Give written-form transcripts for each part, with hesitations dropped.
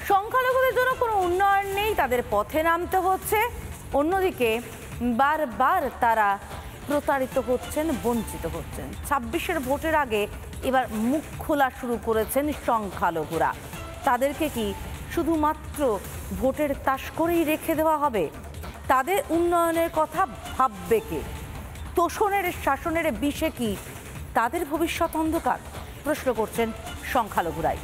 সংখ্যালঘুদের জন্য কোনো উন্নয়ন নেই, তাদের পথে নামতে হচ্ছে। অন্যদিকে বারবার তারা প্রতারিত হচ্ছেন, বঞ্চিত হচ্ছেন। 26-এর ভোটের আগে এবার মুখ খোলা শুরু করেছেন সংখ্যালঘুরা। তাদেরকে কি শুধুমাত্র ভোটের তাস করেই রেখে দেওয়া হবে? তাদের উন্নয়নের কথা ভাববে কে? তোষণের শাসনের বিষে কি তাদের ভবিষ্যৎ অন্ধকার? প্রশ্ন করছেন সংখ্যালঘুরাই।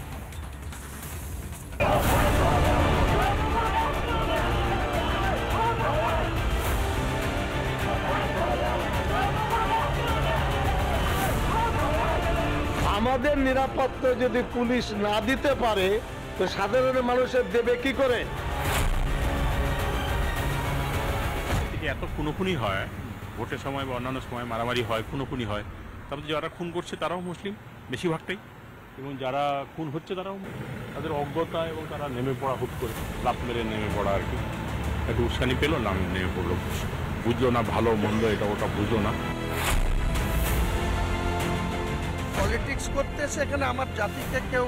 আমাদের নিরাপত্তা যদি পুলিশ না দিতে পারে তো সাধারণ মানুষের দেবে কি করে? এত খুনোখুনি হয়, ভোটের সময় বা অন্যান্য সময় মারামারি হয়, খুনোখুনি হয়, তারপরে যারা খুন করছে তারাও মুসলিম বেশিরভাগটাই, এবং যারা খুন হচ্ছে তারাও তাদের অজ্ঞতা এবং তারা নেমে পড়া হুট করে লাফ মেরে নেমে পড়া আর কি। একটু উস্কানি পেলো না, নেমে পড়লো, বুঝলো না ভালো মন্দ এটা ওটা বুঝলো না। পলিটিক্স করতে সেখানে আমার জাতিকে কেউ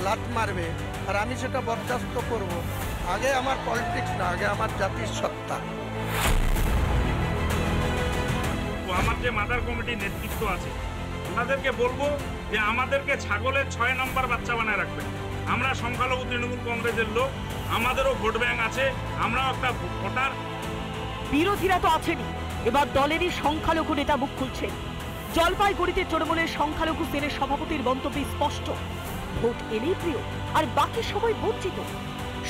লাত মারবে আর আমি সেটা বরদাস্ত করব। আগে আমার পলিটিক্স না, আগে আমার জাতির সত্তা। আমার যে মাদার কমিটির নেতৃত্ব আছে ওনাদেরকে বলবো যে আমাদেরকে ছাগলের 6 নম্বর বাচ্চা বানায় রাখবেন। আমরা সংখ্যালঘু তৃণমূল কংগ্রেসের লোক, আমাদেরও ভোট ব্যাংক আছে, আমরাও একটা ভোটার। বিরোধীরা তো আছেনই, এবার দলেরই সংখ্যালঘু নেতা মুখ খুলছেন। জলপাইগুড়িতে তৃণমূলের সংখ্যালঘু সেলের সভাপতির মন্তব্য স্পষ্ট, ভোট এলেই প্রিয় আর বাকি সময় বঞ্চিত।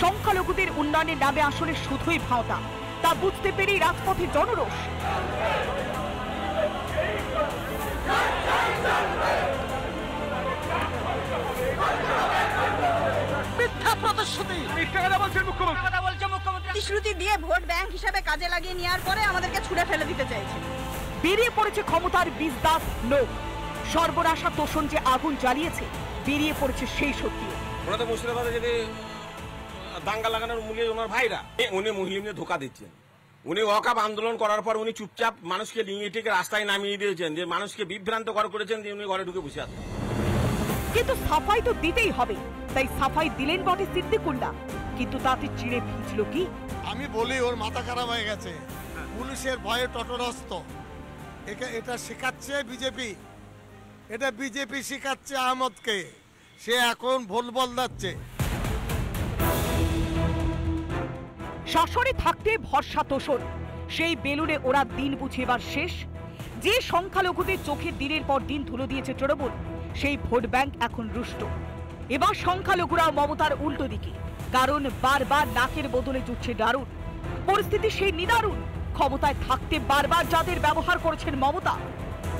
সংখ্যালঘুদের উন্নয়নের নামে আসলে শুধুই ভাওতা, তা বুঝতে পেরেই রাজপথে জনরোষ। প্রতিশ্রুতি দিয়ে ভোট ব্যাংক হিসাবে কাজে লাগিয়ে নেওয়ার পরে আমাদেরকে ছুড়ে ফেলে দিতে চাইছে। বেরিয়ে পড়েছে ক্ষমতার বীজদাস লোক। সর্বনাশা তোষণ যে আগুন জ্বালিয়েছে, বেরিয়ে পড়েছে সেই সত্যি। ওরা তো মুর্শিদাবাদে যদি দাঙ্গা লাগানোর মূলে ওনার ভাইরা, উনি মুসলিমদের ধোকা দিচ্ছেন। উনি ওয়াকাফ আন্দোলন করার পর উনি চুপচাপ মানুষকে নিয়ে ঠিক রাস্তায় নামিয়ে দিয়েছেন, যে মানুষকে বিভ্রান্ত করেছেন যে উনি ঘরে ঢুকে বসে আছেন। কিন্তু সাফাই তো দিতেই হবে, তাই সাফাই দিলেন বটে সিদ্দিকুল্লাহ, কিন্তু তাতে চিড়ে ভিজল কি? আমি বলি ওর মাথা খারাপ হয়ে গেছে, পুলিশের ভয়ে তটরস্ত। এটা শেখাচ্ছে বিজেপি, এটা বিজেপি শেখাচ্ছে আহমদকে। সে এখন ভুল বলদাচ্ছে। শাসনে থাকতে ভরসা তোষণ, সেই বেলুনে ওরা দিন বুঝেবার শেষ। যে সংখ্যালঘুদের চোখে দিনের পর দিন ধুলো দিয়েছে তৃণমূল, সেই ভোট ব্যাংক এখন রুষ্ট। এবার সংখ্যালঘুরা মমতার উল্টো দিকে, কারণ বারবার নাকের বদলে জুটছে দারুণ। পরিস্থিতি সেই নিদারুণ, ক্ষমতায় থাকতে বারবার যাদের ব্যবহার করেছেন মমতা,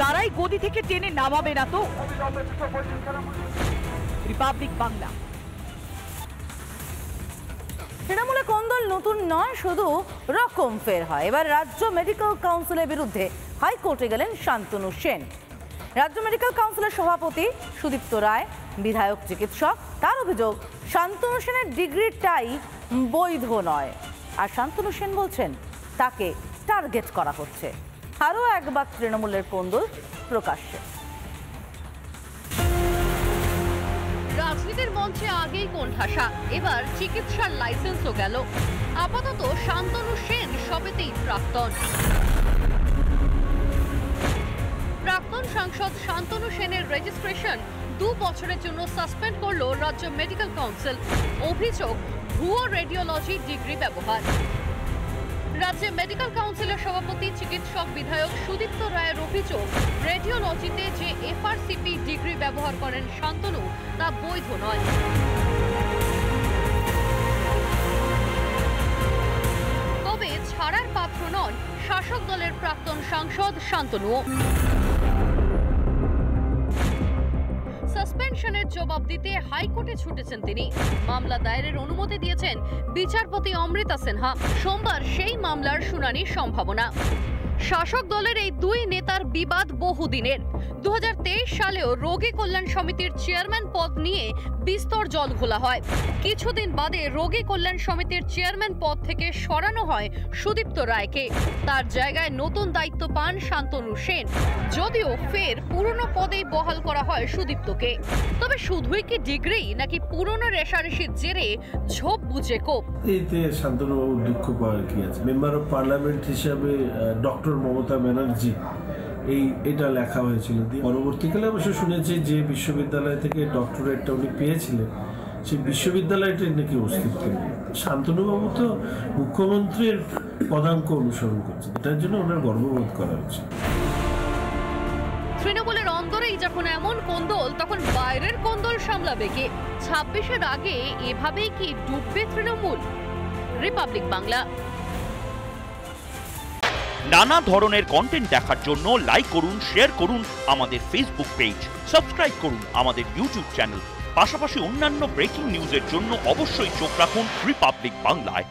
তারাই গদি থেকে টেনে নামাবে না তো? রিপাবলিক বাংলা। তৃণমূলে কোন্দল নতুন নয়, শুধু রকম ফের হয়। এবার রাজ্য মেডিকেল কাউন্সিলের বিরুদ্ধে হাইকোর্টে গেলেন শান্তনু সেন। রাজ্য মেডিকেল কাউন্সিলের সভাপতি সুদীপ্ত রায় বিধায়ক চিকিৎসক, তার অভিযোগ শান্তনু সেনের ডিগ্রিটাই বৈধ নয়। আর শান্তনু সেন বলছেন তাকে টার্গেট করা হচ্ছে। আরও একবার তৃণমূলের কোন্দল প্রকাশ্যে। রাজনীতির মঞ্চে আগেই কোণঠাসা, এবার চিকিৎসার লাইসেন্সও গেল। আপাতত শান্তনু সেন সবেতেই প্রাক্তন। প্রাক্তন সাংসদ শান্তনু সেনের রেজিস্ট্রেশন 2 বছরের জন্য সাসপেন্ড করল রাজ্য মেডিকেল কাউন্সিল। অভিযোগ ভুয়ো রেডিওলজি ডিগ্রি ব্যবহার। রাজ্য মেডিকেল কাউন্সিলের সভাপতি চিকিৎসক বিধায়ক সুদীপ্ত রায়ের অভিযোগ, রেডিওলজিতে যে এফআরসিপি ডিগ্রি ব্যবহার করেন শান্তনু, তা বৈধ নয়। তবে ছাড়ার পাত্র নন শাসক দলের প্রাক্তন সাংসদ শান্তনুও। সাসপেনশনের জবাব দিতে হাইকোর্টে ছুটেছেন তিনি। মামলা দায়েরের অনুমতি দিয়েছেন বিচারপতি অমৃতা সিনহা। সোমবার সেই মামলার শুনানির সম্ভাবনা। শাসক দলের এই দুই নেতার বিবাদ বহুদিনের। 2023 সালেও রোগী কল্যাণ সমিতির চেয়ারম্যান পদ নিয়ে বিস্তর জল ঘোলা হয়। কিছুদিন বাদে রোগী কল্যাণ সমিতির চেয়ারম্যান পদ থেকে সরানো হয় সুদীপ্ত রায়কে। তার জায়গায় নতুন দায়িত্ব পান শান্তনু সেন, যদিও ফের পুরনো পদেই বহাল করা হয় সুদীপ্তকে। তবে শুধুই কি ডিগ্রি, নাকি পুরনো রেশারেশির জেরে ঝোপ বুঝে কোপ? এতে শান্তনুবাবুর দুঃখ পাওয়ার কি আছে? মেম্বার অফ পার্লামেন্ট হিসাবে ডক্টর মমতা ব্যানার্জি এটা লেখা হয়েছিল। পরবর্তীকালে অবশ্য শুনেছি যে বিশ্ববিদ্যালয় থেকে ডক্টরেটটা উনি পেয়েছিলেন, সেই বিশ্ববিদ্যালয়টির নাকি অস্তিত্ব নেই। শান্তনুবাবু তো মুখ্যমন্ত্রীর পদাঙ্ক অনুসরণ করছেন, এটার জন্য ওনার গর্ববোধ করা উচিত। তৃণমূলের অন্দরেই যখন এমন কোন্দল, তখন বাইরের কোন্দল সামলাবে কে? 26-এর আগে এভাবেই কি ডুববে তৃণমূল? রিপাবলিক বাংলা। নানা ধরনের কন্টেন্ট দেখার জন্য লাইক করুন, শেয়ার করুন আমাদের ফেসবুক পেজ, সাবস্ক্রাইব করুন আমাদের ইউটিউব চ্যানেল। পাশাপাশি অন্যান্য ব্রেকিং নিউজের জন্য অবশ্যই চোখ রাখুন রিপাবলিক বাংলায়।